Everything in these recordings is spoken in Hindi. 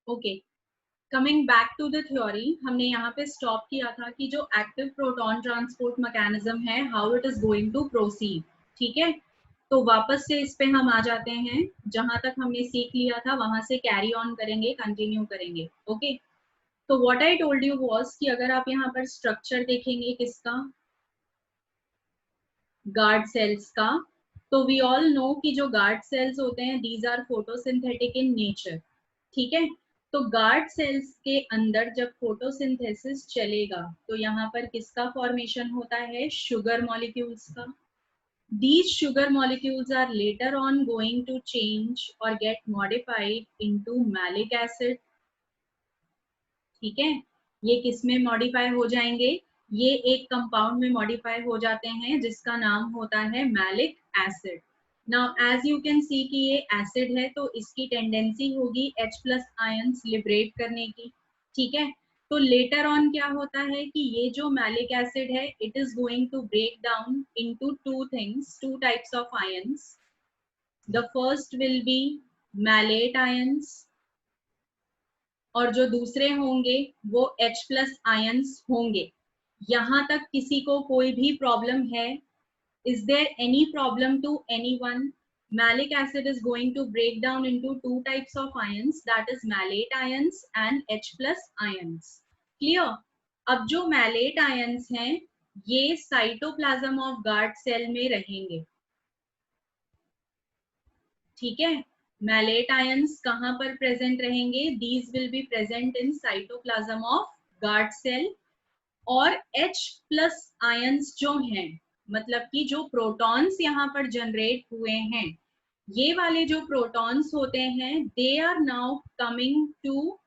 Okay, coming back to the theory, हमने यहाँ पे स्टॉप किया था कि जो एक्टिव प्रोटॉन ट्रांसपोर्ट मैकेनिज्म है, how it is going to proceed. ठीक है, तो वापस से इस पे हम आ जाते हैं, जहां तक हमने सीख लिया था वहां से कैरी ऑन करेंगे, कंटिन्यू करेंगे। ओके, तो what I told you was कि अगर आप यहाँ पर स्ट्रक्चर देखेंगे किसका, गार्ड सेल्स का, तो वी ऑल नो कि जो गार्ड सेल्स होते हैं these are photosynthetic in nature. ठीक है, तो गार्ड सेल्स के अंदर जब फोटोसिंथेसिस चलेगा तो यहाँ पर किसका फॉर्मेशन होता है, शुगर मॉलिक्यूल्स का। These sugar molecules are later on going to change or get modified into malic acid। ठीक है, ये किस में मॉडिफाई हो जाएंगे, ये एक कंपाउंड में मॉडिफाई हो जाते हैं जिसका नाम होता है malic acid. Now as you can see कि ये एसिड है तो इसकी टेंडेंसी होगी H प्लस आयंस लिबरेट करने की। ठीक है, तो लेटर ऑन क्या होता है कि ये जो मैलिक एसिड है it is going to break down into two things, two types of ions. The first will be malate ions और जो दूसरे होंगे वो H प्लस आयंस होंगे। यहाँ तक किसी को कोई भी प्रॉब्लम है? Is there any problem to anyone? Malic acid is going to break down into two types of ions, that is malate ions and H plus ions. Clear? अब जो malate ions हैं ये साइटोप्लाज्म ऑफ गार्ड सेल में रहेंगे। ठीक है, मैलेट आयंस कहाँ पर प्रेजेंट रहेंगे, these will be present in cytoplasm of guard cell. और H प्लस आयंस जो हैं, मतलब कि जो प्रोटॉन्स यहाँ पर जनरेट हुए हैं, ये वाले जो प्रोटॉन्स होते हैं they are now coming to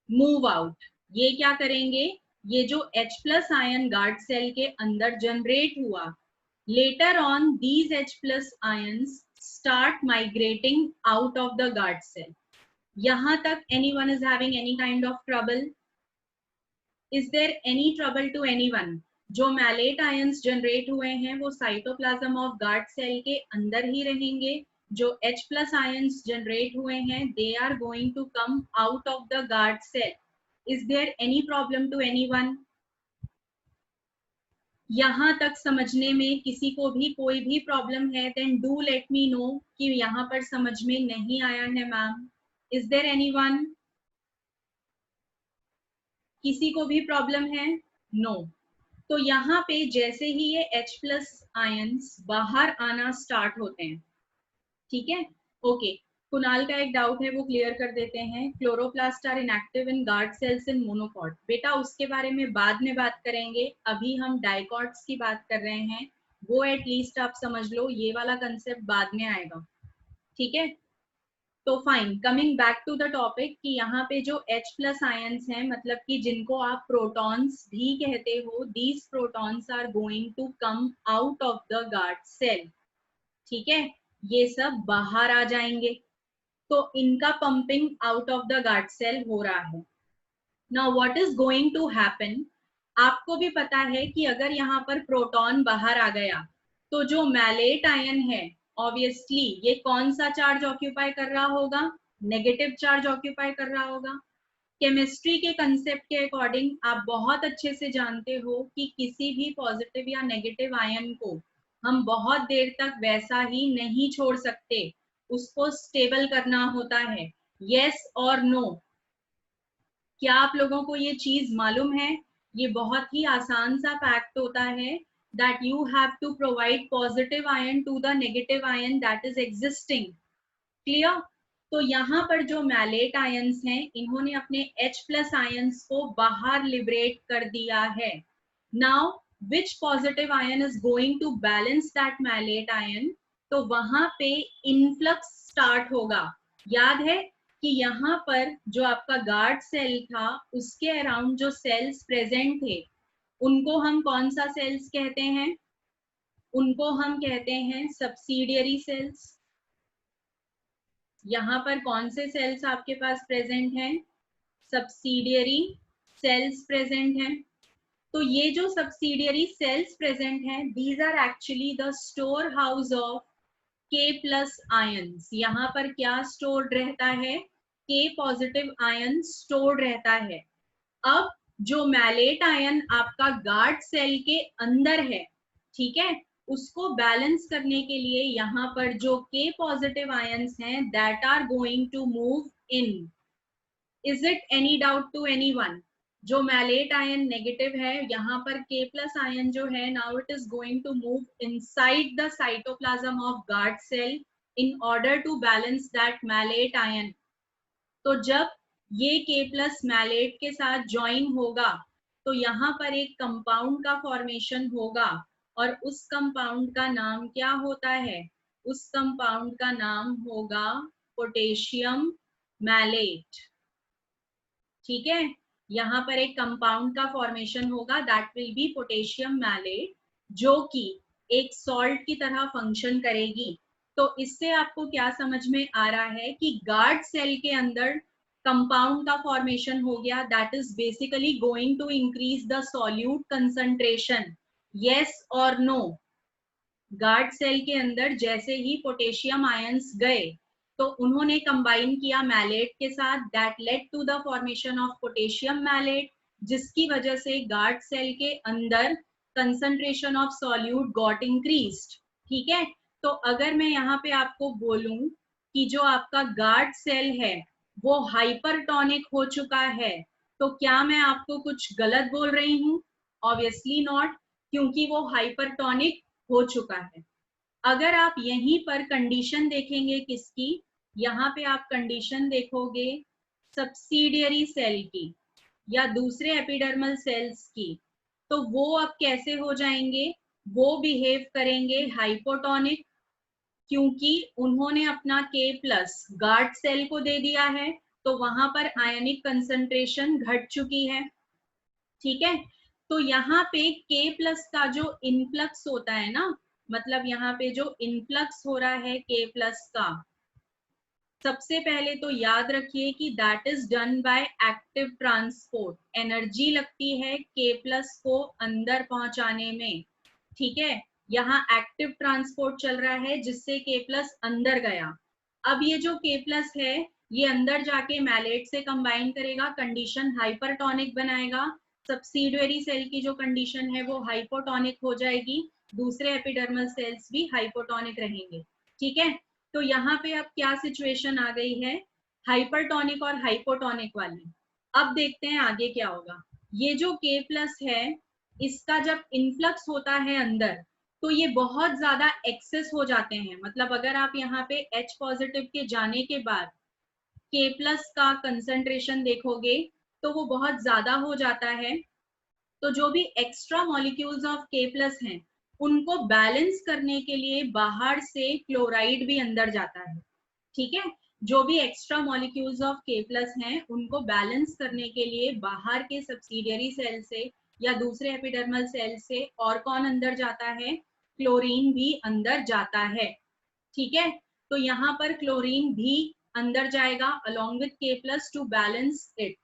move out. ये क्या करेंगे, ये जो H plus ion guard cell के अंदर जनरेट हुआ, later on these H plus ions start migrating out of the guard cell। यहाँ तक anyone is having any kind of trouble? Is there any trouble to anyone? जो मैलेट आयंस जनरेट हुए हैं वो साइटोप्लाज्म ऑफ गार्ड सेल के अंदर ही रहेंगे। जो H प्लस आयंस जनरेट हुए हैं they are going to come out of the guard cell. Is there any problem to anyone? यहाँ तक समझने में किसी को भी कोई भी प्रॉब्लम है then do let me know कि यहाँ पर समझ में नहीं आया है मैम। Is there anyone? किसी को भी प्रॉब्लम है? नो। तो यहाँ पे जैसे ही ये H प्लस आयंस बाहर आना स्टार्ट होते हैं, ठीक है, ओके, कुणाल का एक डाउट है वो क्लियर कर देते हैं। Chloroplast are inactive in guard cells in monocot. बेटा उसके बारे में बाद में बात करेंगे, अभी हम डाइकॉट्स की बात कर रहे हैं, वो एटलीस्ट आप समझ लो, ये वाला कंसेप्ट बाद में आएगा। ठीक है, तो fine, coming back to the topic कि यहाँ पे जो H प्लस आयंस हैं, मतलब कि जिनको आप प्रोटॉन्स भी कहते हो, these protons are going to come out of the guard cell. ठीक है, ये सब बाहर आ जाएंगे, तो इनका pumping out of the guard cell हो रहा है। Now what is going to happen, आपको भी पता है कि अगर यहाँ पर प्रोटॉन बाहर आ गया तो जो मैलेट आयन है ऑब्वियसली ये कौन सा चार्ज ऑक्यूपाई कर रहा होगा, नेगेटिव चार्ज ऑक्यूपाई कर रहा होगा। केमिस्ट्री के कंसेप्ट के अकॉर्डिंग आप बहुत अच्छे से जानते हो कि किसी भी पॉजिटिव या नेगेटिव आयन को हम बहुत देर तक वैसा ही नहीं छोड़ सकते, उसको स्टेबल करना होता है। यस और नो? क्या आप लोगों को ये चीज मालूम है? ये बहुत ही आसान सा फैक्ट होता है that you have to provide positive ion to the negative ion that is existing। Clear? तो यहाँ पर जो मैलेट आयंस हैं इन्होंने अपने H प्लस आयंस को बाहर लिबरेट कर दिया है। Now which positive ion is going to balance that malate ion? तो वहां पे इनफ्लक्स स्टार्ट होगा। याद है कि यहाँ पर जो आपका गार्ड सेल था उसके अराउंड जो सेल्स प्रेजेंट थे उनको हम कौन सा सेल्स कहते हैं? उनको हम कहते हैं सब्सिडियरी सेल्स। यहाँ पर कौन से सेल्स आपके पास प्रेजेंट हैं? सब्सिडियरी सेल्स प्रेजेंट हैं। तो ये जो सब्सिडियरी सेल्स प्रेजेंट हैं these are actually the store house of K plus ions. यहाँ पर क्या स्टोर्ड रहता है? के पॉजिटिव आयन स्टोर्ड रहता है। अब जो मैलेट आयन आपका गार्ड सेल के अंदर है, ठीक है, उसको बैलेंस करने के लिए यहाँ पर जो के पॉजिटिव आयंस हैं that are going to move in. Is it any doubt to anyone? जो मैलेट आयन नेगेटिव है, यहाँ पर के प्लस आयन जो है now it is going to move inside the cytoplasm of guard cell in order to balance that malate ion. तो जब ये के प्लस मैलेट के साथ ज्वाइन होगा तो यहाँ पर एक कंपाउंड का फॉर्मेशन होगा और उस कंपाउंड का नाम क्या होता है? उस कंपाउंड का नाम होगा पोटेशियम मैलेट। ठीक है, यहाँ पर एक कंपाउंड का फॉर्मेशन होगा that will be potassium malate, जो कि एक सॉल्ट की तरह फंक्शन करेगी। तो इससे आपको क्या समझ में आ रहा है कि गार्ड सेल के अंदर कंपाउंड का फॉर्मेशन हो गया that is basically going to increase the solute concentration. Yes और नो? गार्ड सेल के अंदर जैसे ही पोटेशियम आयंस गए तो उन्होंने कंबाइन किया मैलेट के साथ, that led to the formation of potassium malate, जिसकी वजह से गार्ड सेल के अंदर concentration of solute got increased. ठीक है, तो अगर मैं यहाँ पे आपको बोलूं कि जो आपका गार्ड सेल है वो हाइपरटोनिक हो चुका है, तो क्या मैं आपको कुछ गलत बोल रही हूँ? ऑब्वियसली नॉट, क्योंकि वो हाइपरटोनिक हो चुका है। अगर आप यहीं पर कंडीशन देखेंगे किसकी, यहाँ पे आप कंडीशन देखोगे सब्सिडियरी सेल की या दूसरे एपिडर्मल सेल्स की, तो वो अब कैसे हो जाएंगे? वो बिहेव करेंगे हाइपोटोनिक, क्योंकि उन्होंने अपना के प्लस गार्ड सेल को दे दिया है, तो वहां पर आयनिक कंसंट्रेशन घट चुकी है। ठीक है, तो यहाँ पे के प्लस का जो इनफ्लक्स होता है ना, मतलब यहाँ पे जो इनफ्लक्स हो रहा है के प्लस का, सबसे पहले तो याद रखिए कि that is done by active transport. Energy लगती है के प्लस को अंदर पहुंचाने में। ठीक है, यहाँ एक्टिव ट्रांसपोर्ट चल रहा है जिससे के प्लस अंदर गया। अब ये जो के प्लस है ये अंदर जाके मैलेट से कंबाइन करेगा, कंडीशन हाइपरटोनिक बनाएगा। सब्सिडियरी सेल की जो कंडीशन है वो हाइपोटोनिक हो जाएगी, दूसरे एपिडर्मल सेल्स भी हाइपोटोनिक रहेंगे। ठीक है, तो यहाँ पे अब क्या सिचुएशन आ गई है? हाइपरटोनिक और हाइपोटोनिक वाली। अब देखते हैं आगे क्या होगा। ये जो के प्लस है इसका जब इनफ्लक्स होता है अंदर तो ये बहुत ज्यादा एक्सेस हो जाते हैं। मतलब अगर आप यहाँ पे H पॉजिटिव के जाने के बाद के प्लस का कंसंट्रेशन देखोगे तो वो बहुत ज्यादा हो जाता है। तो जो भी एक्स्ट्रा मॉलिक्यूल्स ऑफ के प्लस हैं उनको बैलेंस करने के लिए बाहर से क्लोराइड भी अंदर जाता है। ठीक है, जो भी एक्स्ट्रा मॉलिक्यूल्स ऑफ के प्लस हैं उनको बैलेंस करने के लिए बाहर के सब्सिडियरी सेल से या दूसरे एपिडर्मल सेल से और कौन अंदर जाता है? क्लोरीन भी अंदर जाता है। ठीक है, तो यहाँ पर क्लोरीन भी अंदर जाएगा अलोंग विथ के प्लस टू बैलेंस इट।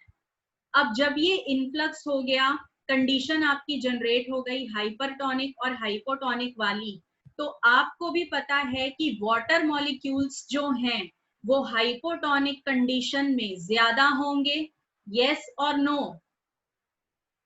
अब जब ये इनफ्लक्स हो गया, कंडीशन आपकी जनरेट हो गई हाइपरटोनिक और हाइपोटोनिक वाली, तो आपको भी पता है कि वाटर मॉलिक्यूल्स जो हैं वो हाइपोटोनिक कंडीशन में ज्यादा होंगे। यस और नो?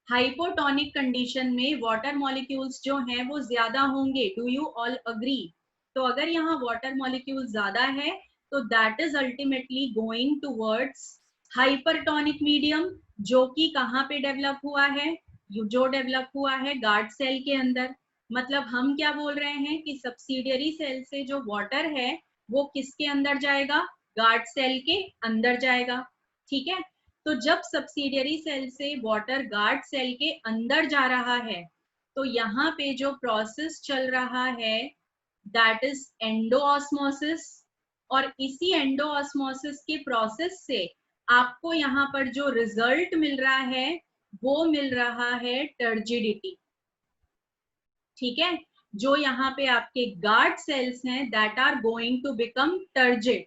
हाइपोटोनिक कंडीशन में वाटर मॉलिक्यूल्स जो हैं वो ज्यादा होंगे। Do you all agree? तो अगर यहाँ वाटर मॉलिक्यूल ज्यादा है तो that is ultimately going towards hypertonic medium, जो कि कहाँ पे डेवलप हुआ है? जो डेवलप हुआ है गार्ड सेल के अंदर। मतलब हम क्या बोल रहे हैं कि सब्सिडियरी सेल से जो वाटर है वो किसके अंदर जाएगा? गार्ड सेल के अंदर जाएगा। ठीक है, तो जब सब्सिडियरी सेल से वाटर गार्ड सेल के अंदर जा रहा है तो यहाँ पे जो प्रोसेस चल रहा है दैट इज एंडोऑस्मोसिस, और इसी एंडोऑस्मोसिस के प्रोसेस से आपको यहाँ पर जो रिजल्ट मिल रहा है वो मिल रहा है टर्जिडिटी। ठीक है, जो यहाँ पे आपके गार्ड सेल्स हैं that are going to become turgid.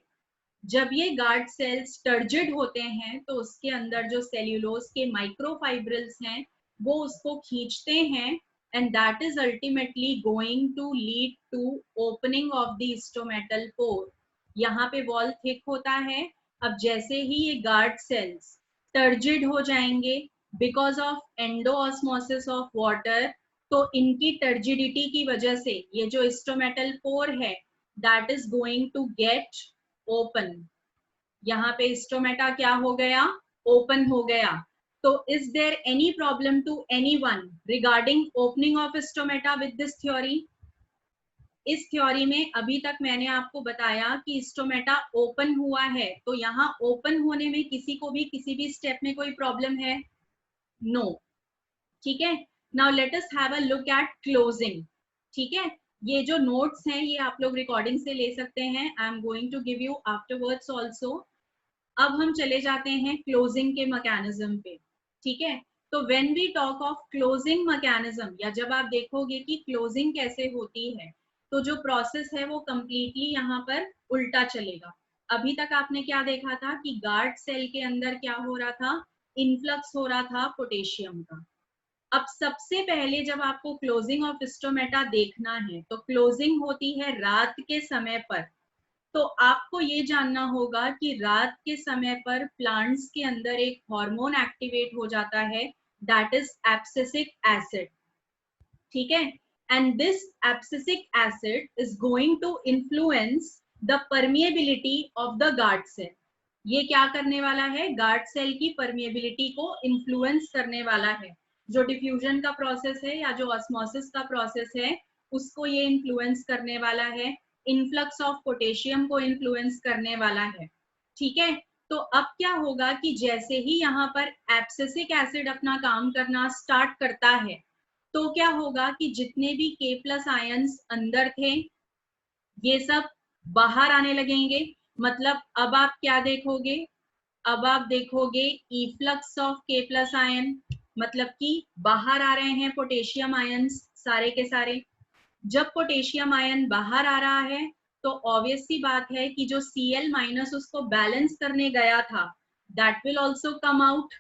जब ये गार्ड सेल्स टर्जिड होते हैं तो उसके अंदर जो सेल्यूलोज के माइक्रोफाइब्रिल्स हैं वो उसको खींचते हैं and that is ultimately going to lead to opening of the stomatal pore. यहाँ पे वॉल थिक होता है अब जैसे ही ये गार्ड सेल्स टर्जिड हो जाएंगे because of endosmosis of water, तो इनकी टर्जिडिटी की वजह से ये जो स्टोमेटल पोर है that is going to get open. यहाँ पे स्टोमेटा क्या हो गया, ओपन हो गया। तो is there any problem to anyone regarding opening of stomata with this theory? इस थ्योरी में अभी तक मैंने आपको बताया कि स्टोमेटा ओपन हुआ है, तो यहाँ ओपन होने में किसी को भी किसी भी स्टेप में कोई प्रॉब्लम है? नो। ठीक है, now let us have a look at closing. ठीक है, ये जो नोट्स हैं ये आप लोग रिकॉर्डिंग से ले सकते हैं, I am going to give you afterwards also. अब हम चले जाते हैं क्लोजिंग के मैकेनिज्म पे। ठीक है, तो when we talk of closing mechanism, या जब आप देखोगे कि क्लोजिंग कैसे होती है, तो जो प्रोसेस है वो कंप्लीटली यहाँ पर उल्टा चलेगा। अभी तक आपने क्या देखा था कि गार्ड सेल के अंदर क्या हो रहा था, इनफ्लक्स हो रहा था पोटेशियम का। अब सबसे पहले जब आपको क्लोजिंग ऑफ स्टोमेटा देखना है तो क्लोजिंग होती है रात के समय पर। तो आपको ये जानना होगा कि रात के समय पर प्लांट्स के अंदर एक हार्मोन एक्टिवेट हो जाता है दैट इज एब्सिसिक एसिड। ठीक है, and this abscisic acid is going to influence the permeability of the guard cell. ये क्या करने वाला है, गार्ड सेल की परमिएबिलिटी को इन्फ्लुएंस करने वाला है। जो डिफ्यूजन का प्रोसेस है या जो ऑस्मोसिस का प्रोसेस है उसको ये इन्फ्लुएंस करने वाला है, इनफ्लक्स ऑफ पोटेशियम को इन्फ्लुएंस करने वाला है। ठीक है, तो अब क्या होगा कि जैसे ही यहाँ पर एब्सिसिक एसिड अपना काम करना स्टार्ट करता है तो क्या होगा कि जितने भी K प्लस आयंस अंदर थे ये सब बाहर आने लगेंगे। मतलब अब आप क्या देखोगे, अब आप देखोगे efflux of K plus ion, मतलब कि बाहर आ रहे हैं पोटेशियम आयंस सारे के सारे। जब पोटेशियम आयन बाहर आ रहा है तो ऑब्वियस सी बात है कि जो Cl माइनस उसको बैलेंस करने गया था that will also come out.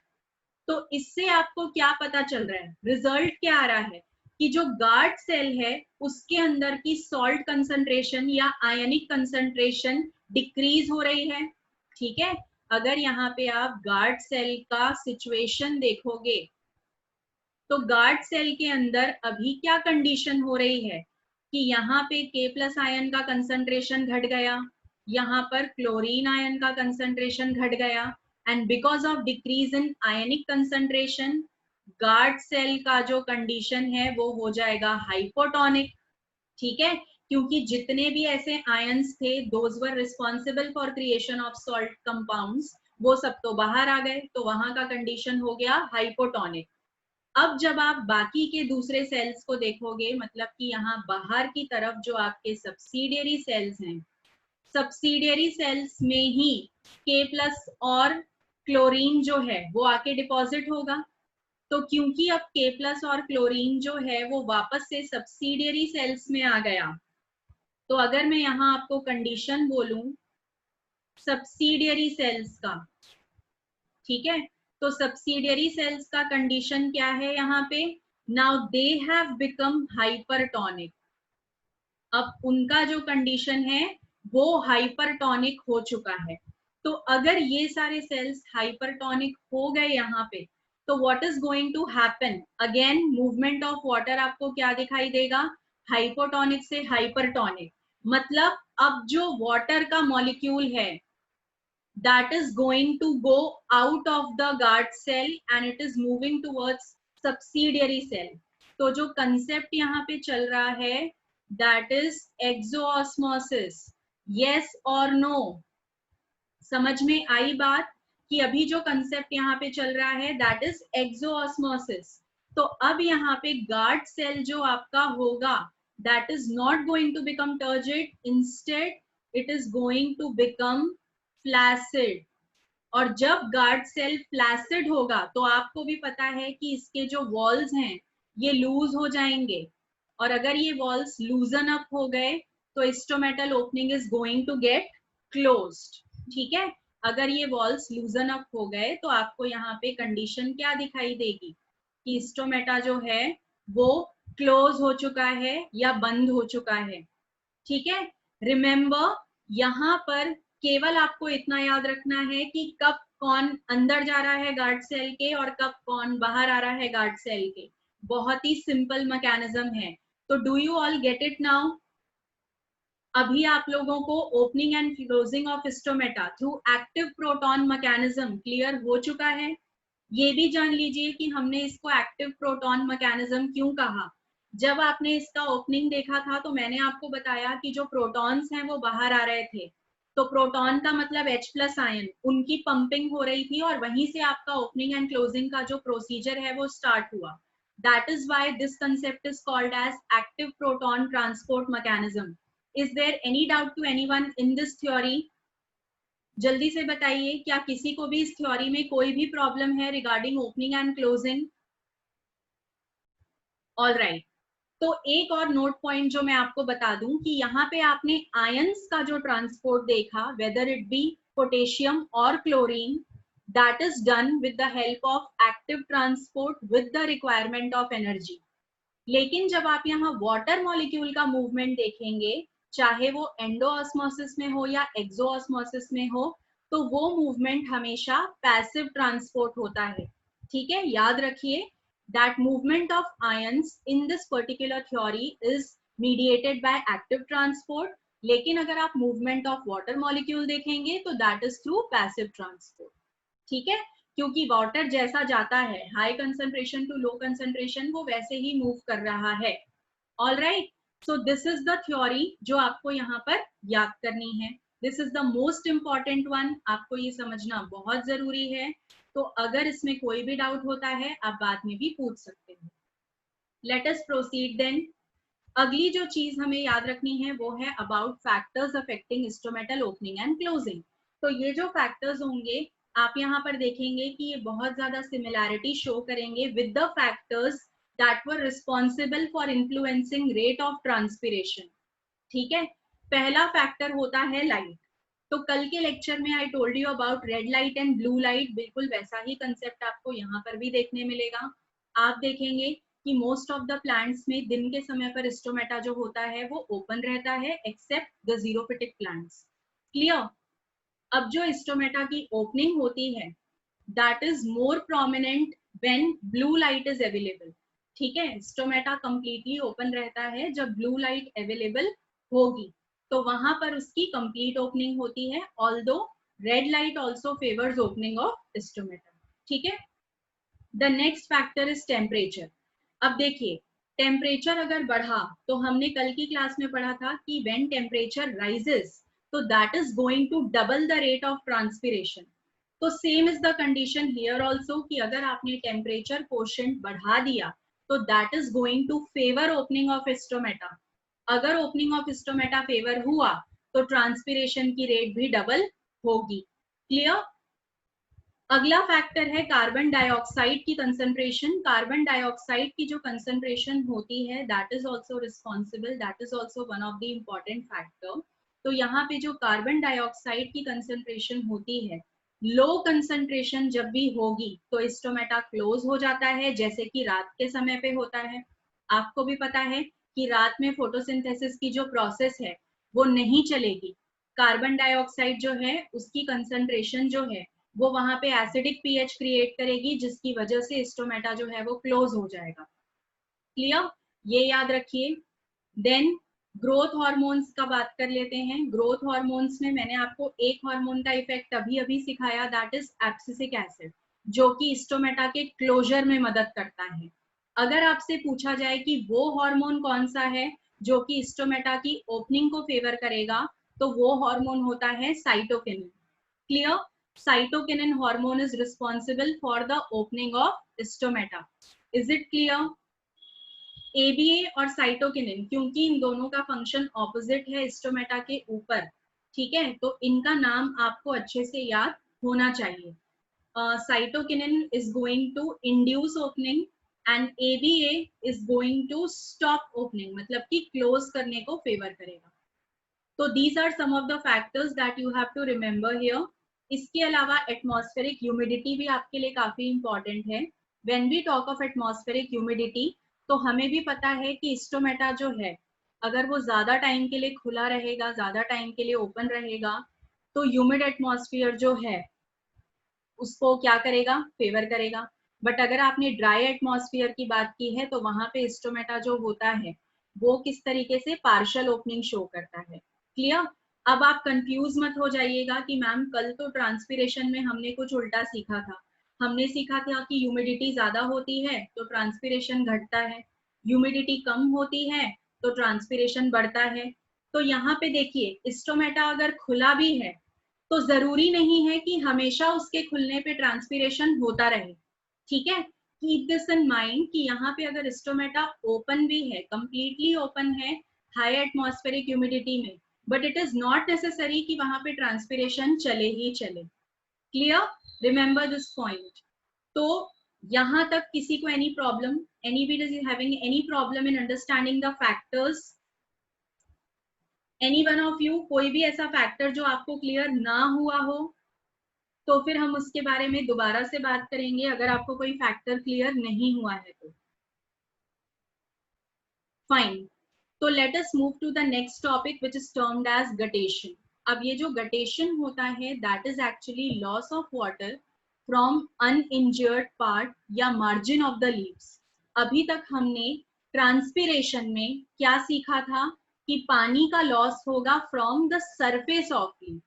तो इससे आपको क्या पता चल रहा है, रिजल्ट क्या आ रहा है कि जो गार्ड सेल है उसके अंदर की सॉल्ट कंसंट्रेशन या आयनिक कंसंट्रेशन डिक्रीज हो रही है। ठीक है, अगर यहाँ पे आप गार्ड सेल का सिचुएशन देखोगे तो गार्ड सेल के अंदर अभी क्या कंडीशन हो रही है कि यहाँ पे K प्लस आयन का कंसंट्रेशन घट गया, यहाँ पर क्लोरीन आयन का कंसंट्रेशन घट गया, and because of decrease in ionic concentration guard cell का जो कंडीशन है वो हो जाएगा हाइपोटोनिक। ठीक है, क्योंकि जितने भी ऐसे आयंस थे those were responsible for creation of salt compounds, वो सब तो बाहर आ गए, तो वहां का कंडीशन हो गया हाइपोटोनिक। अब जब आप बाकी के दूसरे सेल्स को देखोगे, मतलब कि यहाँ बाहर की तरफ जो आपके सब्सिडियरी सेल्स हैं, सब्सिडियरी सेल्स में ही K प्लस और क्लोरीन जो है वो आके डिपॉजिट होगा। तो क्योंकि अब K प्लस और क्लोरीन जो है वो वापस से सब्सिडियरी सेल्स में आ गया, तो अगर मैं यहाँ आपको कंडीशन बोलूं सब्सिडियरी सेल्स का, ठीक है, तो सब्सिडियरी सेल्स का कंडीशन क्या है यहाँ पे, now they have become hypertonic. अब उनका जो कंडीशन है वो हाइपरटोनिक हो चुका है। तो अगर ये सारे सेल्स हाइपरटोनिक हो गए यहाँ पे तो what is going to happen, again movement of water आपको क्या दिखाई देगा, हाइपोटोनिक से हाइपरटोनिक। मतलब अब जो वाटर का मॉलिक्यूल है that is going to go out of the guard cell and it is moving towards subsidiary cell. तो जो कंसेप्ट यहाँ पे चल रहा है that is exoosmosis, yes or no? समझ में आई बात कि अभी जो कंसेप्ट यहाँ पे चल रहा है that is exoosmosis। तो अब यहाँ पे गार्ड सेल जो आपका होगा that is not going to become turgid, instead it is going to become flaccid. और जब गार्ड सेल फ्लैसिड होगा तो आपको भी पता है कि इसके जो वॉल्स हैं ये लूज हो जाएंगे, और अगर ये वॉल्स लूजन अप हो गए तो stomatal opening is going to get closed. ठीक है, अगर ये वॉल्स लूजन अप हो गए तो आपको यहाँ पे कंडीशन क्या दिखाई देगी कि स्टोमेटा जो है वो क्लोज हो चुका है या बंद हो चुका है। ठीक है, रिमेंबर यहाँ पर केवल आपको इतना याद रखना है कि कब कौन अंदर जा रहा है गार्ड सेल के और कब कौन बाहर आ रहा है गार्ड सेल के। बहुत ही सिंपल मैकेनिज्म है। तो do you all get it now? अभी आप लोगों को opening and closing of stomata through active proton mechanism clear हो चुका है। ये भी जान लीजिए कि हमने इसको एक्टिव प्रोटॉन मैकेनिज्म क्यों कहा। जब आपने इसका ओपनिंग देखा था तो मैंने आपको बताया कि जो प्रोटॉन्स हैं वो बाहर आ रहे थे, तो प्रोटॉन का मतलब H+ आयन, उनकी पंपिंग हो रही थी और वहीं से आपका ओपनिंग एंड क्लोजिंग का जो प्रोसीजर है वो स्टार्ट हुआ। That is why this concept is called as active proton transport mechanism. Is there any doubt to anyone in this theory? जल्दी से बताइए, क्या किसी को भी इस थ्योरी में कोई भी प्रॉब्लम है regarding opening and closing? All right. तो एक और नोट पॉइंट जो मैं आपको बता दूं कि यहाँ पे आपने आयंस का जो ट्रांसपोर्ट देखा, वेदर इट बी पोटेशियम और chlorine, that is done with the help of active transport with the requirement of energy. लेकिन जब आप यहाँ वाटर मॉलिक्यूल का मूवमेंट देखेंगे, चाहे वो एंडोऑस्मोसिस में हो या एक्सोऑस्मोसिस में हो, तो वो मूवमेंट हमेशा पैसिव ट्रांसपोर्ट होता है। ठीक है, याद रखिए that movement of ions in this particular theory is mediated by active transport। लेकिन अगर आप movement of water molecule देखेंगे तो that is through passive transport। ठीक है, क्योंकि वाटर जैसा जाता है high concentration to low concentration, वो वैसे ही मूव कर रहा है। All right, so this is the theory जो आपको यहाँ पर याद करनी है। This is the most important one, आपको ये समझना बहुत जरूरी है। तो अगर इसमें कोई भी डाउट होता है आप बाद में भी पूछ सकते हैं। Let us proceed then. अगली जो चीज हमें याद रखनी है वो है about factors affecting instrumental opening and closing. तो ये जो फैक्टर्स होंगे आप यहाँ पर देखेंगे कि ये बहुत ज्यादा सिमिलैरिटी शो करेंगे with the factors that were responsible for influencing rate of transpiration. ठीक है, पहला फैक्टर होता है लाइट। तो कल के लेक्चर में I told you about red light and blue light, बिल्कुल वैसा ही कंसेप्ट आपको यहाँ पर भी देखने मिलेगा। आप देखेंगे कि मोस्ट ऑफ द प्लांट्स में दिन के समय पर स्टोमेटा जो होता है वो ओपन रहता है except the xerophytic plants. Clear? अब जो स्टोमेटा की ओपनिंग होती है that is more prominent when blue light is available. ठीक है, स्टोमेटा कंप्लीटली ओपन रहता है जब ब्लू लाइट अवेलेबल होगी, तो वहां पर उसकी कंप्लीट ओपनिंग होती है। Although red light also favours opening of stomata. ठीक है, the next factor is temperature. अब देखिए, टेम्परेचर अगर बढ़ा तो हमने कल की क्लास में पढ़ा था कि व्हेन टेम्परेचर राइजेस तो that is going to double the rate of transpiration. तो same is the condition here also कि अगर आपने टेम्परेचर कोशेंट बढ़ा दिया तो that is going to favour opening of stomata. अगर ओपनिंग ऑफ स्टोमेटा फेवर हुआ तो ट्रांसपिरेशन की रेट भी डबल होगी। क्लियर? अगला फैक्टर है कार्बन डाइऑक्साइड की कंसंट्रेशन। कार्बन डाइऑक्साइड की जो कंसंट्रेशन होती है that is also responsible, that is also one of the important factor. तो यहाँ पे जो कार्बन डाइऑक्साइड की कंसंट्रेशन होती है, लो कंसंट्रेशन जब भी होगी तो स्टोमेटा क्लोज हो जाता है, जैसे कि रात के समय पे होता है। आपको भी पता है कि रात में फोटोसिंथेसिस की जो प्रोसेस है वो नहीं चलेगी। कार्बन डाइऑक्साइड जो है उसकी कंसंट्रेशन जो है वो वहां पे एसिडिक पीएच क्रिएट करेगी, जिसकी वजह से स्टोमेटा जो है वो क्लोज हो जाएगा। क्लियर? ये याद रखिए। देन ग्रोथ हार्मोन्स का बात कर लेते हैं। ग्रोथ हार्मोन्स में मैंने आपको एक हार्मोन का इफेक्ट अभी अभी सिखाया, दैट इज एब्सिसिक एसिड, जो कि स्टोमेटा के क्लोजर में मदद करता है। अगर आपसे पूछा जाए कि वो हार्मोन कौन सा है जो कि स्टोमेटा की ओपनिंग को फेवर करेगा, तो वो हार्मोन होता है cytokinin. Clear? Cytokinin hormone is responsible for the opening of stomata. Is it clear? ABA और साइटोकिनिन, क्योंकि इन दोनों का फंक्शन ऑपोजिट है स्टोमेटा के ऊपर, ठीक है, तो इनका नाम आपको अच्छे से याद होना चाहिए। Cytokinin is going to induce opening and ABA is going to stop opening, मतलब कि क्लोज करने को फेवर करेगा। तो these are some of the factors that you have to remember here. इसके अलावा एटमॉस्फेरिक ह्यूमिडिटी भी आपके लिए काफी इंपॉर्टेंट है। When we talk of atmospheric humidity, तो हमें भी पता है कि स्टोमेटा जो है अगर वो ज्यादा टाइम के लिए खुला रहेगा, ज्यादा टाइम के लिए ओपन रहेगा, तो तो ह्यूमिड एटमॉस्फेयर जो है उसको क्या करेगा, फेवर करेगा। बट अगर आपने ड्राई एटमॉस्फेयर की बात की है तो वहां पे स्टोमेटा जो होता है वो किस तरीके से पार्शियल ओपनिंग शो करता है। क्लियर? अब आप कंफ्यूज मत हो जाइएगा कि मैम कल तो ट्रांसपिरेशन में हमने कुछ उल्टा सीखा था। हमने सीखा था कि ह्यूमिडिटी ज्यादा होती है तो ट्रांसपिरेशन घटता है, ह्यूमिडिटी कम होती है तो ट्रांसपिरेशन बढ़ता है। तो यहाँ पे देखिए स्टोमेटा अगर खुला भी है तो जरूरी नहीं है कि हमेशा उसके खुलने पे ट्रांसपिरेशन होता रहे। ठीक है, कीप दिस इन माइंड कि यहाँ पे अगर स्टोमेटा ओपन भी है, कंप्लीटली ओपन है हाई एटमॉस्फेरिक ह्यूमिडिटी में, but it is not necessary कि वहां पे ट्रांसपिरेशन चले ही चले। क्लियर? Remember this point. तो यहाँ तक किसी को any problem, anybody is having any problem in understanding the factors? Any one of you, कोई भी ऐसा फैक्टर जो आपको क्लियर ना हुआ हो तो फिर हम उसके बारे में दोबारा से बात करेंगे, अगर आपको कोई फैक्टर क्लियर नहीं हुआ है तो। फाइन, तो let us move to the next topic which is termed as guttation. अब ये जो गटेशन होता है that is actually loss of water from uninjured part या मार्जिन ऑफ द लीव्स। अभी तक हमने ट्रांसपिरेशन में क्या सीखा था कि पानी का लॉस होगा from the surface of leave.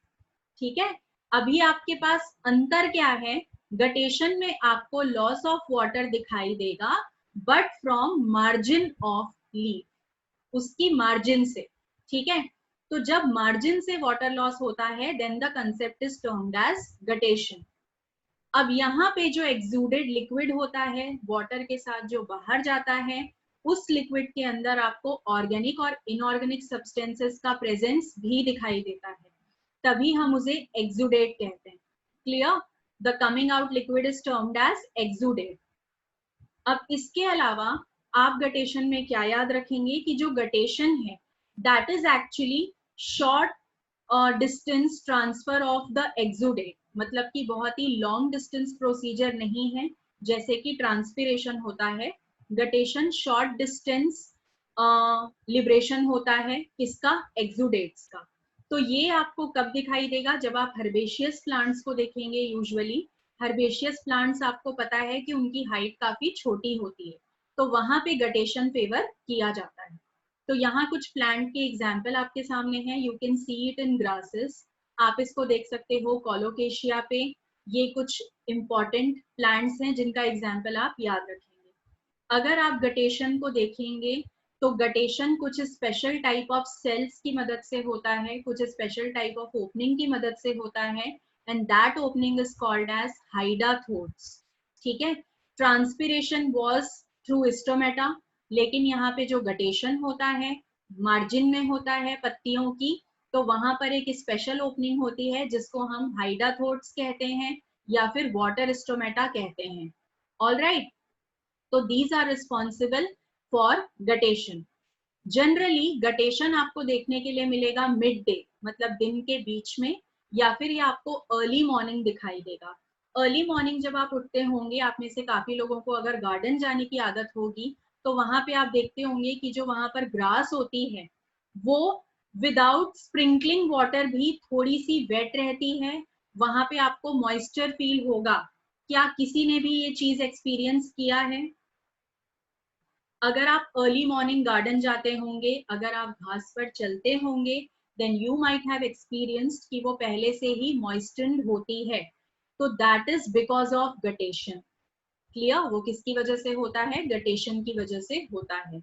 ठीक है, अभी आपके पास अंतर क्या है, गटेशन में आपको लॉस ऑफ वाटर दिखाई देगा but from margin of leaf, उसकी मार्जिन से। ठीक है, तो जब मार्जिन से वाटर लॉस होता है then the concept is termed as guttation. अब यहाँ पे जो एक्सूडेड लिक्विड होता है वाटर के साथ जो बाहर जाता है, उस लिक्विड के अंदर आपको ऑर्गेनिक और इनऑर्गेनिक सब्सटेंसेस का प्रेजेंस भी दिखाई देता है, तभी हम उसे एक्सूडेट कहते हैं। Clear? The coming out liquid is termed as exudate. अब इसके अलावा आप गटेशन में क्या याद रखेंगे कि जो गटेशन है that is actually short distance transfer of the exudate, मतलब कि बहुत ही लॉन्ग डिस्टेंस प्रोसीजर नहीं है जैसे कि ट्रांसपिरेशन होता है। गटेशन शॉर्ट डिस्टेंस लिबरेशन होता है किसका, एक्सूडेट्स का। तो ये आपको कब दिखाई देगा, जब आप हर्बेशियस प्लांट्स को देखेंगे। यूजुअली हर्बेशियस प्लांट्स आपको पता है कि उनकी हाइट काफी छोटी होती है, तो वहां पे गटेशन फेवर किया जाता है। तो यहाँ कुछ प्लांट के एग्जाम्पल आपके सामने हैं, you can see it in grasses. आप इसको देख सकते हो कोलोकेशिया पे। ये कुछ इंपॉर्टेंट प्लांट्स हैं जिनका एग्जाम्पल आप याद रखेंगे। अगर आप गटेशन को देखेंगे तो गटेशन कुछ स्पेशल टाइप ऑफ सेल्स की मदद से होता है, कुछ स्पेशल टाइप ऑफ ओपनिंग की मदद से होता है, and that opening is called as hydathodes. ठीक है, ट्रांसपिरेशन वाज थ्रू स्टोमेटा, लेकिन यहाँ पे जो गटेशन होता है मार्जिन में होता है पत्तियों की, तो वहां पर एक स्पेशल ओपनिंग होती है जिसको हम हाइडाथोट्स कहते हैं या फिर वाटर स्टोमेटा कहते हैं। ऑल राइट, तो these are responsible for guttation. Generally guttation आपको देखने के लिए मिलेगा मिड डे, मतलब दिन के बीच में, या फिर ये आपको अर्ली मॉर्निंग दिखाई देगा। अर्ली मॉर्निंग जब आप उठते होंगे, आप में से काफी लोगों को अगर गार्डन जाने की आदत होगी तो वहां पे आप देखते होंगे कि जो वहां पर ग्रास होती है वो विदाउट स्प्रिंकलिंग वाटर भी थोड़ी सी वेट रहती है, वहां पे आपको मॉइस्चर फील होगा। क्या किसी ने भी ये चीज एक्सपीरियंस किया है? अगर आप अर्ली मॉर्निंग गार्डन जाते होंगे, अगर आप घास पर चलते होंगे, then you might have experienced कि वो पहले से ही मॉइस्टेंड होती है, तो that is because of guttation. Clear? वो किसकी वजह से होता है, गटेशन की वजह से होता है।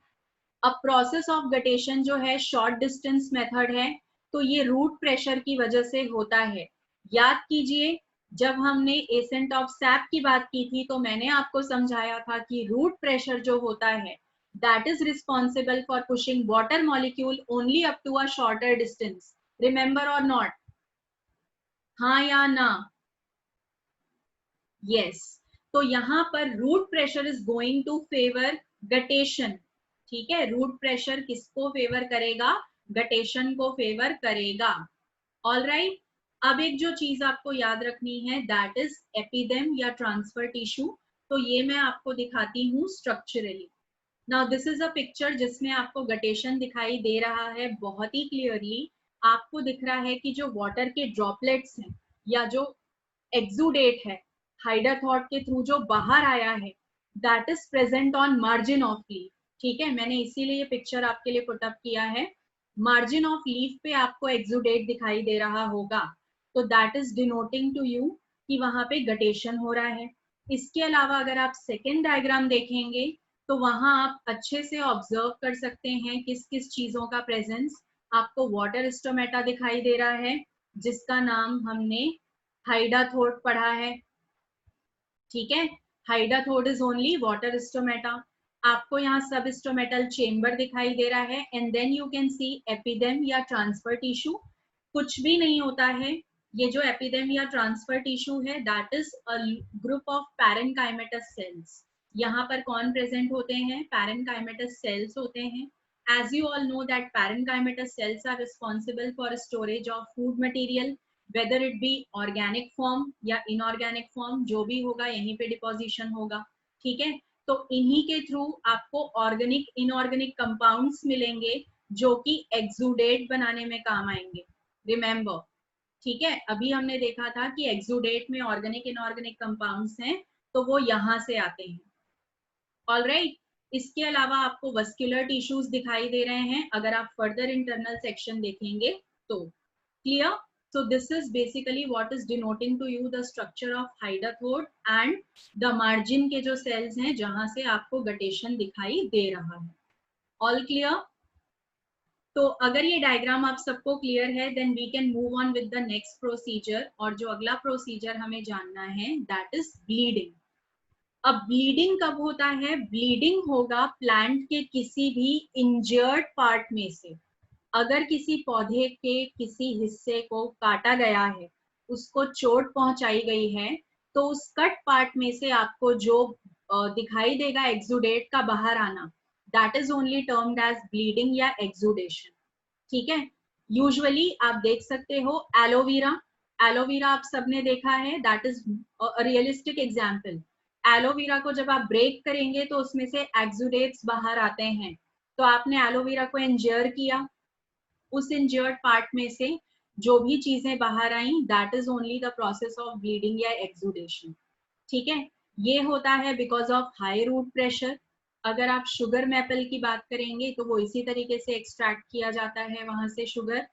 अब प्रोसेस ऑफ गटेशन जो है शॉर्ट डिस्टेंस मेथड है, तो ये रूट प्रेशर की वजह से होता है। याद कीजिए, जब हमने एसेंट ऑफ सैप की बात की थी तो मैंने आपको समझाया था कि रूट प्रेशर जो होता है that is responsible for pushing water molecule only up to a shorter distance. Remember or not? हाँ या ना? Yes. तो यहाँ पर root pressure is going to favour guttation. ठीक है, रूट प्रेशर किसको फेवर करेगा, गटेशन को फेवर करेगा। ऑल राइट, अब एक जो चीज आपको याद रखनी है दैट इज एपिडेम या ट्रांसफर टिश्यू। तो ये मैं आपको दिखाती हूँ structurally. Now this is a picture जिसमें आपको गटेशन दिखाई दे रहा है बहुत ही क्लियरली। आपको दिख रहा है कि जो वाटर के ड्रॉपलेट्स हैं या जो एक्सुडेट है हाइडाथॉट के थ्रू जो बाहर आया है, that is present on margin of leaf. ठीक है, मैंने इसीलिए ये पिक्चर आपके लिए पुट अप किया है। मार्जिन ऑफ लीफ पे आपको एक्सुडेट दिखाई दे रहा होगा, तो that is denoting to you कि वहां पे गटेशन हो रहा है। इसके अलावा अगर आप सेकेंड डायग्राम देखेंगे तो वहां आप अच्छे से ऑब्जर्व कर सकते हैं किस किस चीजों का प्रेजेंस। आपको वाटर स्टोमेटा दिखाई दे रहा है, जिसका नाम हमने हाइडाथोट पढ़ा है। ठीक है, hydathode is only water stomata. आपको यहाँ सब स्टोमेटल चेम्बर दिखाई दे रहा है, and then you can see epithem या ट्रांसफर टिश्यू। कुछ भी नहीं होता है, ये जो एपिडेम या ट्रांसफर टिश्यू है that is a group of parenchymatous cells. यहाँ पर कौन प्रेजेंट होते हैं? पैरेनकाइमेटस सेल्स होते हैं। As you all know that parenchymatous cells are responsible for storage of food material, whether it be organic form या inorganic form, जो भी होगा यहीं पे डिपोजिशन होगा। ठीक है, तो इन्हीं के थ्रू आपको ऑर्गेनिक इनऑर्गेनिक कंपाउंड्स मिलेंगे जो कि एक्सुडेट बनाने में काम आएंगे। रिमेंबर, ठीक है, अभी हमने देखा था कि एक्सुडेट में ऑर्गेनिक इनऑर्गेनिक कंपाउंड्स हैं, तो वो यहाँ से आते हैं। ऑलराइट, इसके अलावा आपको वस्कुलर टिश्यूज दिखाई दे रहे हैं अगर आप फर्दर इंटरनल सेक्शन देखेंगे तो। Clear? So this is basically what is denoting to you the structure of hydathode and the margin के जो cells हैं जहां से आपको गटेशन दिखाई दे रहा है। All clear? तो अगर ये डायग्राम आप सबको क्लियर है then we can move on with the next procedure, और जो अगला प्रोसीजर हमें जानना है दैट इज ब्लीडिंग। अब ब्लीडिंग कब होता है? ब्लीडिंग होगा प्लांट के किसी भी इंजर्ड पार्ट में से। अगर किसी पौधे के किसी हिस्से को काटा गया है, उसको चोट पहुंचाई गई है, तो उस कट पार्ट में से आपको जो दिखाई देगा एक्सुडेट का बाहर आना, that is only termed as bleeding या एक्सुडेशन। ठीक है, यूजुअली आप देख सकते हो एलोवेरा। एलोवेरा आप सबने देखा है, that is realistic example. Aloe vera को जब आप ब्रेक करेंगे तो उसमें से एक्सुडेट्स बाहर आते हैं। तो आपने एलोवेरा को इंजर किया, उस इंजर्ड पार्ट में से जो भी चीजें बाहर आई that is only the process of bleeding या एक्सुडेशन। ठीक है, ये होता है because of high root pressure. अगर आप शुगर मैपल की बात करेंगे तो वो इसी तरीके से एक्सट्रैक्ट किया जाता है वहां से शुगर।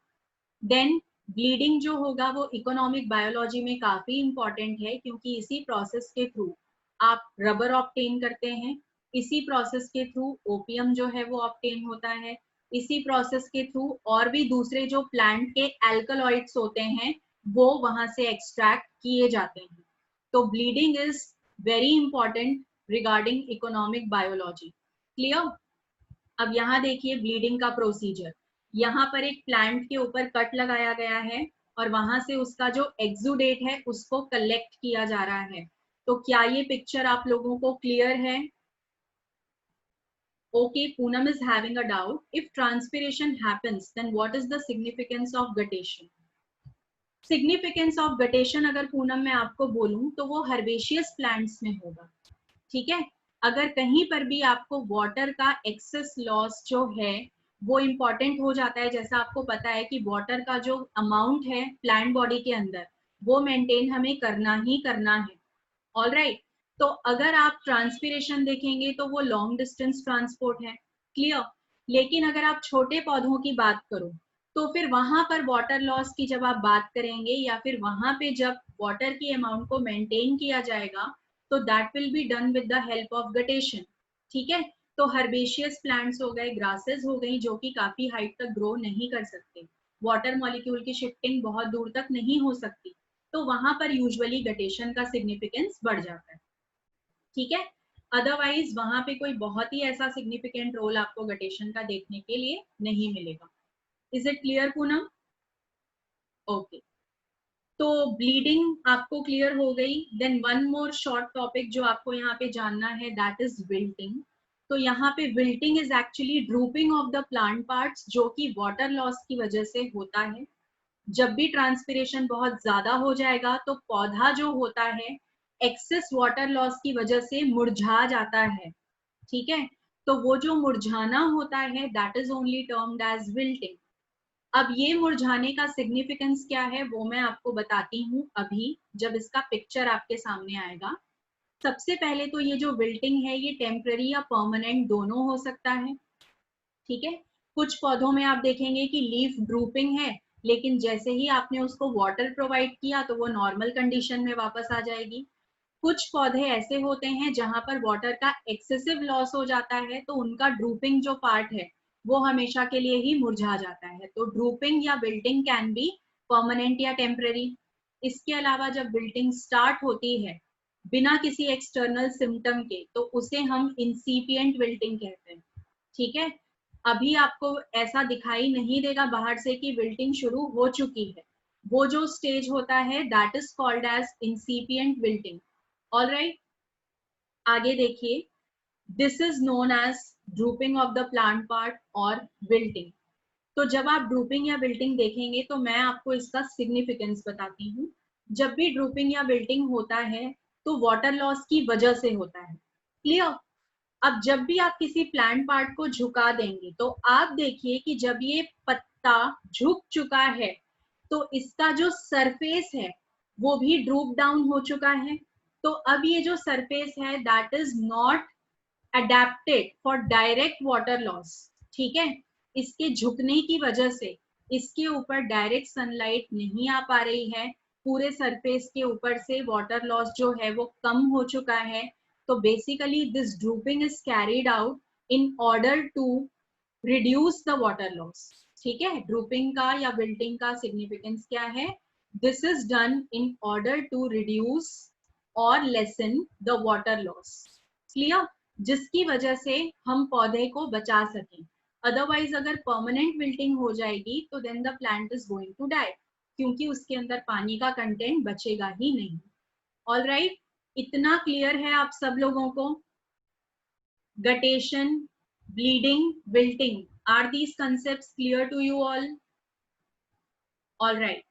देन ब्लीडिंग जो होगा वो इकोनॉमिक बायोलॉजी में काफी इंपॉर्टेंट है, क्योंकि इसी प्रोसेस के थ्रू आप रबर ऑब्टेन करते हैं, इसी प्रोसेस के थ्रू ओपियम जो है वो ऑब्टेन होता है, इसी प्रोसेस के थ्रू और भी दूसरे जो प्लांट के एल्कलॉइड्स होते हैं वो वहां से एक्सट्रैक्ट किए जाते हैं। तो bleeding is very important regarding economic biology. Clear? अब यहाँ देखिए ब्लीडिंग का प्रोसीजर। यहाँ पर एक प्लांट के ऊपर कट लगाया गया है और वहां से उसका जो एक्सुडेट है उसको कलेक्ट किया जा रहा है। तो क्या ये पिक्चर आप लोगों को क्लियर है? Okay, Poonam is having a doubt. If transpiration happens, then what is the significance of guttation? Significance of guttation अगर पूनम मैं आपको बोलूं तो वो herbaceous plants में होगा। ठीक है, अगर कहीं पर भी आपको वाटर का एक्सेस लॉस जो है वो इम्पोर्टेंट हो जाता है, जैसा आपको पता है कि वाटर का जो अमाउंट है प्लांट बॉडी के अंदर वो मेंटेन हमें करना ही करना है। ऑलराइट, तो अगर आप ट्रांसपीरेशन देखेंगे तो वो लॉन्ग डिस्टेंस ट्रांसपोर्ट है। क्लियर? लेकिन अगर आप छोटे पौधों की बात करो तो फिर वहां पर वाटर लॉस की जब आप बात करेंगे या फिर वहां पे जब वाटर की अमाउंट को मेंटेन किया जाएगा तो that will be done with the help of guttation. ठीक है, तो हर्बेशियस प्लांट्स हो गए, ग्रासेस हो गई जो कि काफी हाइट तक ग्रो नहीं कर सकते, वाटर मॉलिक्यूल की शिफ्टिंग बहुत दूर तक नहीं हो सकती, तो वहां पर यूजुअली गटेशन का सिग्निफिकेंस बढ़ जाता है। ठीक है, अदरवाइज वहां पे कोई बहुत ही ऐसा सिग्निफिकेंट रोल आपको गटेशन का देखने के लिए नहीं मिलेगा। Is it clear Poonam? Okay, तो ब्लीडिंग आपको क्लियर हो गई। Then one more short topic जो आपको यहाँ पे जानना है दैट इज विल्टिंग। तो यहाँ पे wilting is actually drooping of the plant parts जो कि वाटर लॉस की वजह से होता है। जब भी ट्रांसपिरेशन बहुत ज्यादा हो जाएगा तो पौधा जो होता है एक्सेस वाटर लॉस की वजह से मुरझा जाता है। ठीक है, तो वो जो मुरझाना होता है that is only termed as wilting. अब ये मुरझाने का सिग्निफिकेंस क्या है वो मैं आपको बताती हूँ अभी, जब इसका पिक्चर आपके सामने आएगा। सबसे पहले तो ये जो विल्टिंग है ये टेम्पररी या परमानेंट दोनों हो सकता है, ठीक है। कुछ पौधों में आप देखेंगे कि लीफ ड्रूपिंग है, लेकिन जैसे ही आपने उसको वाटर प्रोवाइड किया तो वो नॉर्मल कंडीशन में वापस आ जाएगी। कुछ पौधे ऐसे होते हैं जहां पर वाटर का एक्सेसिव लॉस हो जाता है, तो उनका ड्रूपिंग जो पार्ट है वो हमेशा के लिए ही मुरझा जाता है। तो ड्रूपिंग या विल्टिंग कैन बी परमानेंट या टेम्पररी। इसके अलावा जब विल्टिंग स्टार्ट होती है बिना किसी एक्सटर्नल सिम्टम के, तो उसे हम इंसिपिएंट विल्टिंग कहते हैं, ठीक है। अभी आपको ऐसा दिखाई नहीं देगा बाहर से कि विल्टिंग शुरू हो चुकी है। वो जो स्टेज होता है that is called as incipient wilting. Alright, आगे देखिए, this is known as drooping of the plant part और विल्टिंग। तो जब आप ड्रूपिंग या विल्टिंग देखेंगे तो मैं आपको इसका सिग्निफिकेंस बताती हूँ। जब भी ड्रूपिंग या विल्टिंग होता है तो वाटर लॉस की वजह से होता है, क्लियर। अब जब भी आप किसी प्लांट पार्ट को झुका देंगे तो आप देखिए कि जब ये पत्ता झुक चुका है तो इसका जो सरफेस है वो भी ड्रूप डाउन हो चुका है। तो अब ये जो सरफेस है that is not adapted for direct water loss, ठीक है। इसके झुकने की वजह से इसके ऊपर डायरेक्ट सनलाइट नहीं आ पा रही है, पूरे सरफेस के ऊपर से वाटर लॉस जो है वो कम हो चुका है। तो basically this drooping is carried out in order to reduce the water loss, ठीक है। ड्रूपिंग का या विल्टिंग का सिग्निफिकेंस क्या है? This is done in order to reduce और lessen the water loss, clear, जिसकी वजह से हम पौधे को बचा सकें। अदरवाइज अगर परमानेंट विल्टिंग हो जाएगी तो then the plant is going to die, क्योंकि उसके अंदर पानी का कंटेंट बचेगा ही नहीं। ऑलराइट, इतना क्लियर है आप सब लोगों को? Guttation, bleeding, wilting, are these concepts clear to you all? All right,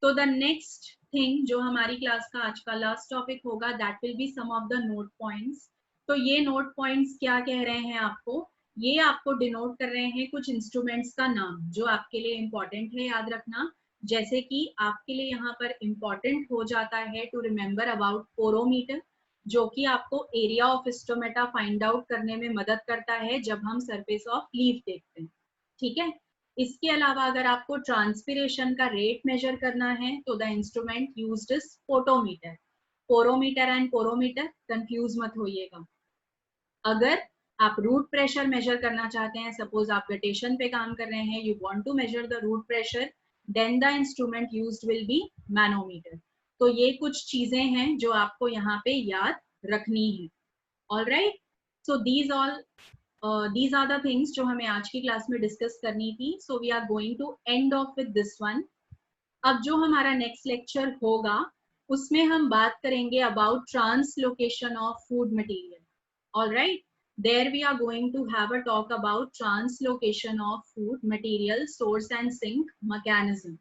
तो the next thing जो हमारी क्लास का आज का लास्ट टॉपिक होगा that will be some of the note points। तो ये नोट पॉइंट्स क्या कह रहे हैं आपको? ये आपको डिनोट कर रहे हैं कुछ इंस्ट्रूमेंट्स का नाम जो आपके लिए इंपॉर्टेंट है याद रखना। जैसे कि आपके लिए यहाँ पर इंपॉर्टेंट हो जाता है टू रिमेम्बर अबाउट पोरोमीटर, जो कि आपको area of stomata find out करने में मदद करता है जब हम सरफेस ऑफ लीफ देखते हैं, ठीक है। इसके अलावा अगर आपको ट्रांसपिरेशन का रेट मेजर करना है तो the instrument used is photometer. Porometer and porometer confuse मत होइएगा। अगर आप रूट प्रेशर मेजर करना चाहते हैं, सपोज आप गटेशन पे काम कर रहे हैं, you want to measure the root pressure, then the instrument used will be manometer. तो ये कुछ चीजें हैं जो आपको यहाँ पे याद रखनी है। Alright, so these are the things जो हमें आज की क्लास में डिस्कस करनी थी। So we are going to end off with this one. अब जो हमारा नेक्स्ट लेक्चर होगा उसमें हम बात करेंगे about translocation of food material. Alright, there we are going to have a talk about translocation of food material source and sink mechanism।